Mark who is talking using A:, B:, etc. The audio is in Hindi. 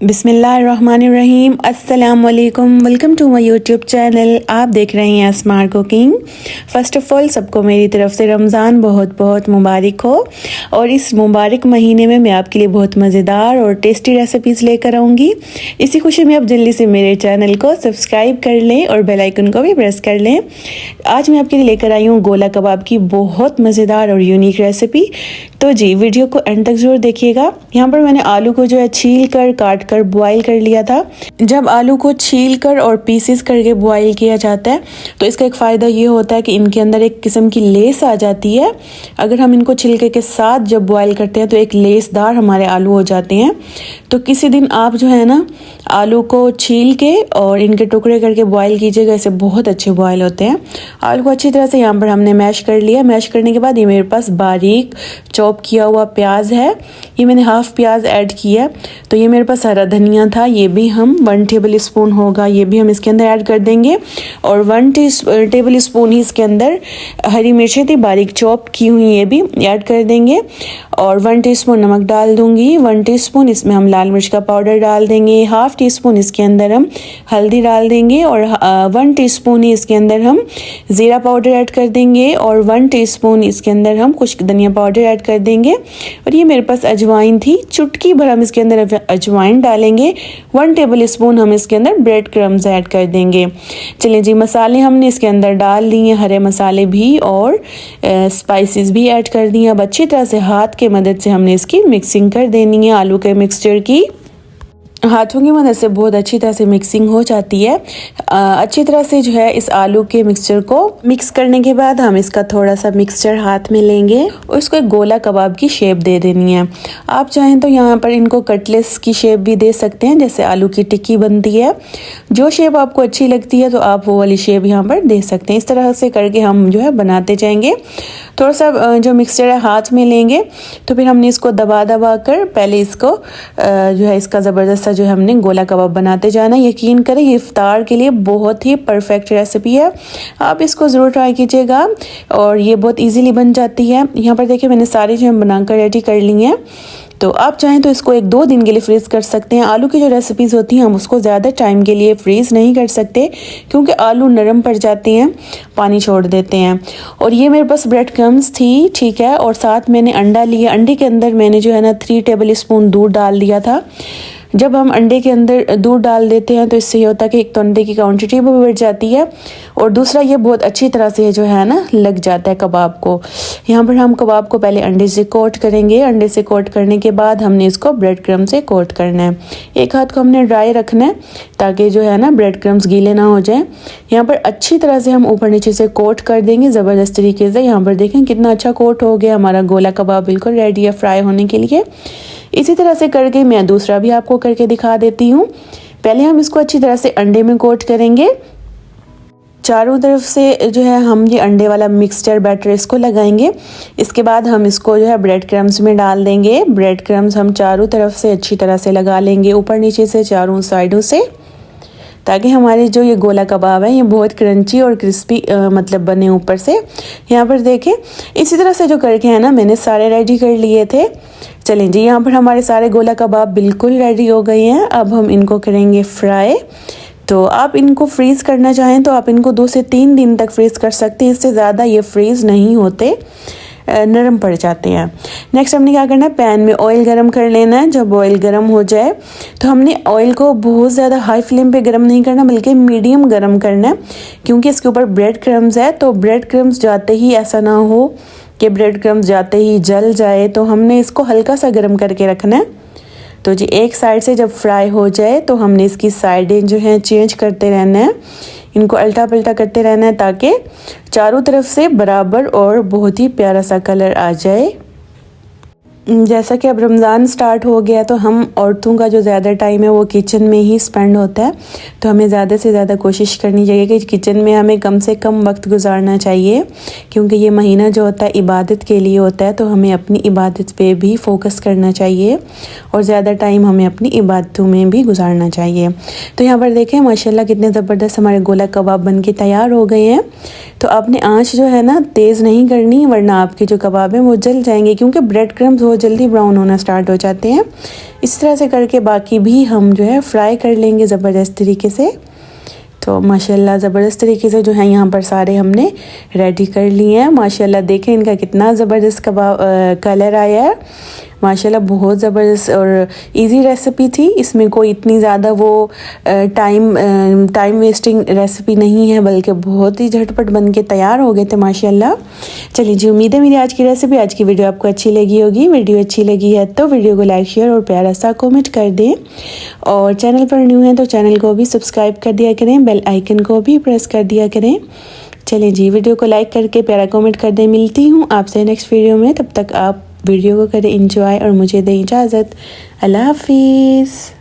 A: बिस्मिल्लाहिर्रहमानिर्रहीम। अस्सलामुअलैकुम। Welcome to my YouTube channel. आप देख रहे हैं smart cooking. First of all सबको मेरी तरफ से रमज़ान बहुत बहुत मुबारक हो। और इस मुबारक महीने में मैं आपके लिए बहुत मज़ेदार और टेस्टी रेसिपीज़ लेकर आऊँगी। इसी खुशी में आप जल्दी से मेरे चैनल को सब्सक्राइब कर लें और बेल आइकन को भी प्रेस कर लें। आज मैं आपके लिए लेकर आई हूँ गोला कबाब की बहुत मज़ेदार और यूनिक रेसिपी। तो जी वीडियो को एंड तक ज़रूर देखिएगा। यहाँ पर मैंने आलू को जो है छील कर काट कर बॉईल कर लिया था। जब आलू को छील कर और पीसेस करके बॉईल किया जाता है तो इसका एक फ़ायदा ये होता है कि इनके अंदर एक किस्म की लेस आ जाती है। अगर हम इनको छिलके के साथ जब बॉईल करते हैं तो एक लेसदार हमारे आलू हो जाते हैं। तो किसी दिन आप जो है ना आलू को छील के और इनके टुकड़े करके बॉईल कीजिएगा, इससे बहुत अच्छे बॉईल होते हैं। आलू को अच्छी तरह से यहाँ पर हमने मैश कर लिया। मैश करने के बाद ये मेरे पास बारीक चॉप किया हुआ प्याज है, ये मैंने हाफ प्याज ऐड किया। तो ये मेरे पास हरा धनिया था, ये भी हम 1 टेबल स्पून होगा, ये भी हम इसके अंदर ऐड कर देंगे। और 1 टेबल स्पून ही इसके अंदर हरी मिर्चें थी बारीक चॉप की हुई, ये भी ऐड कर देंगे। और 1 टीस्पून नमक डाल दूंगी। 1 टीस्पून इसमें हम लाल मिर्च का पाउडर डाल देंगे। हाफ टी स्पून इसके अंदर हम हल्दी डाल देंगे और 1 टीस्पून ही इसके अंदर हम ज़ीरा पाउडर ऐड कर देंगे। और 1 टीस्पून इसके अंदर हम खुश्क धनिया पाउडर ऐड कर देंगे। और ये मेरे पास अजवाइन थी, चुटकी भर हम इसके अंदर अजवाइन डालेंगे। 1 टेबल स्पून हम इसके अंदर ब्रेड क्रम्स ऐड कर देंगे। चलिए जी, मसाले हमने इसके अंदर डाल दिए, हरे मसाले भी और स्पाइसेस भी ऐड कर दिए। अब अच्छी तरह से हाथ के मदद से हमने इसकी मिक्सिंग कर देनी है। आलू के मिक्सचर की हाथों की मदद से बहुत अच्छी तरह से मिक्सिंग हो जाती है। अच्छी तरह से जो है इस आलू के मिक्सचर को मिक्स करने के बाद हम इसका थोड़ा सा मिक्सचर हाथ में लेंगे और इसको एक गोला कबाब की शेप दे देनी है। आप चाहें तो यहाँ पर इनको कटलेट्स की शेप भी दे सकते हैं, जैसे आलू की टिक्की बनती है। जो शेप आपको अच्छी लगती है तो आप वो वाली शेप यहाँ पर दे सकते हैं। इस तरह से करके हम जो है बनाते जाएंगे। थोड़ा सा जो मिक्सचर है हाथ में लेंगे तो फिर हमने इसको दबा दबा कर पहले इसको जो है इसका ज़बरदस्त जो हमने गोला कबाब बनाते जाना। यकीन करें ये इफ्तार के लिए बहुत ही परफेक्ट रेसिपी है, आप इसको ज़रूर ट्राई कीजिएगा और ये बहुत इजीली बन जाती है। यहाँ पर देखिए मैंने सारी जो बनाकर रेडी कर ली हैं। तो आप चाहें तो इसको 1-2 दिन के लिए फ्रीज़ कर सकते हैं। आलू की जो रेसिपीज़ होती हैं हम उसको ज़्यादा टाइम के लिए फ्रीज़ नहीं कर सकते क्योंकि आलू नरम पड़ जाते हैं, पानी छोड़ देते हैं। और ये मेरे पास ब्रेड क्रम्स थी, ठीक है। और साथ मैंने अंडा लिया, अंडे के अंदर मैंने जो है ना 3 टेबल स्पून दूध डाल दिया था। जब हम अंडे के अंदर दूध डाल देते हैं तो इससे ये होता है कि एक तो अंडे की क्वांटिटी भी बढ़ जाती है और दूसरा ये बहुत अच्छी तरह से जो है ना लग जाता है कबाब को। यहाँ पर हम कबाब को पहले अंडे से कोट करेंगे। अंडे से कोट करने के बाद हमने इसको ब्रेड क्रम्ब से कोट करना है। एक हाथ को हमने ड्राई रखना है ताकि जो है ना ब्रेड क्रम्ब्स गीले ना हो जाए। यहाँ पर अच्छी तरह से हम ऊपर नीचे से कोट कर देंगे ज़बरदस्त तरीके से। यहाँ पर देखें कितना अच्छा कोट हो गया, हमारा गोला कबाब बिल्कुल रेडी है फ्राई होने के लिए। इसी तरह से करके मैं दूसरा भी आपको करके दिखा देती हूँ। पहले हम इसको अच्छी तरह से अंडे में कोट करेंगे। चारों तरफ से जो है हम ये अंडे वाला मिक्सचर बैटर इसको लगाएंगे। इसके बाद हम इसको जो है ब्रेड क्रम्स में डाल देंगे। ब्रेड क्रम्स हम चारों तरफ से अच्छी तरह से लगा लेंगे, ऊपर नीचे से चारों साइडों से, ताकि हमारे जो ये गोला कबाब है ये बहुत क्रंची और क्रिस्पी मतलब बने ऊपर से। यहाँ पर देखें इसी तरह से जो करके है ना मैंने सारे रेडी कर लिए थे। चलें जी, यहाँ पर हमारे सारे गोला कबाब बिल्कुल रेडी हो गए हैं। अब हम इनको करेंगे फ्राई। तो आप इनको फ्रीज़ करना चाहें तो आप इनको 2 से 3 दिन तक फ्रीज़ कर सकते हैं, इससे ज़्यादा ये फ्रीज़ नहीं होते, नरम पड़ जाते हैं। नेक्स्ट हमने क्या करना है, पैन में ऑयल गरम कर लेना है। जब ऑयल गरम हो जाए तो हमने ऑयल को बहुत ज़्यादा हाई फ्लेम पे गरम नहीं करना बल्कि मीडियम गरम करना है, क्योंकि इसके ऊपर ब्रेड क्रम्स है। तो ब्रेड क्रम्स जाते ही ऐसा ना हो कि ब्रेड क्रम्स जाते ही जल जाए, तो हमने इसको हल्का सा गरम करके रखना है। तो जी एक साइड से जब फ्राई हो जाए तो हमने इसकी साइडें जो हैं चेंज करते रहना है, इनको उल्टा पलटा करते रहना है ताकि चारों तरफ से बराबर और बहुत ही प्यारा सा कलर आ जाए। जैसा कि अब रमज़ान स्टार्ट हो गया तो हम औरतों का जो ज़्यादा टाइम है वो किचन में ही स्पेंड होता है। तो हमें ज़्यादा से ज़्यादा कोशिश करनी चाहिए कि किचन में हमें कम से कम वक्त गुजारना चाहिए, क्योंकि ये महीना जो होता है इबादत के लिए होता है। तो हमें अपनी इबादत पे भी फोकस करना चाहिए और ज़्यादा टाइम हमें अपनी इबादतों में भी गुजारना चाहिए। तो यहाँ पर देखें माशाल्लाह कितने ज़बरदस्त हमारे गोला कबाब बन के तैयार हो गए हैं। तो आपने आँच जो है ना तेज़ नहीं करनी, वरना आपके जो कबाब हैं वो जल जाएंगे, क्योंकि ब्रेड क्रम्स हो बहुत जल्दी ब्राउन होना स्टार्ट हो जाते हैं। इस तरह से करके बाकी भी हम जो है फ्राई कर लेंगे ज़बरदस्त तरीके से। तो माशाल्लाह ज़बरदस्त तरीके से जो है यहाँ पर सारे हमने रेडी कर लिए हैं। माशाल्लाह देखें इनका कितना ज़बरदस्त कबाब कलर आया है। माशाल्लाह बहुत ज़बरदस्त और इजी रेसिपी थी। इसमें कोई इतनी ज़्यादा वो टाइम वेस्टिंग रेसिपी नहीं है, बल्कि बहुत ही झटपट बन के तैयार हो गए थे माशाल्लाह। चलिए जी, उम्मीद है मेरी आज की रेसिपी, आज की वीडियो आपको अच्छी लगी होगी। वीडियो अच्छी लगी है तो वीडियो को लाइक, शेयर और प्यारा सा कमेंट कर दें। और चैनल पर न्यू हैं तो चैनल को भी सब्सक्राइब कर दिया करें, बेल आइकन को भी प्रेस कर दिया करें। चलिए जी, वीडियो को लाइक करके प्यारा कमेंट कर दें। मिलती हूँ आपसे नेक्स्ट वीडियो में, तब तक आप वीडियो को करें एंजॉय और मुझे दें इजाज़त। अल्लाह हाफिज़।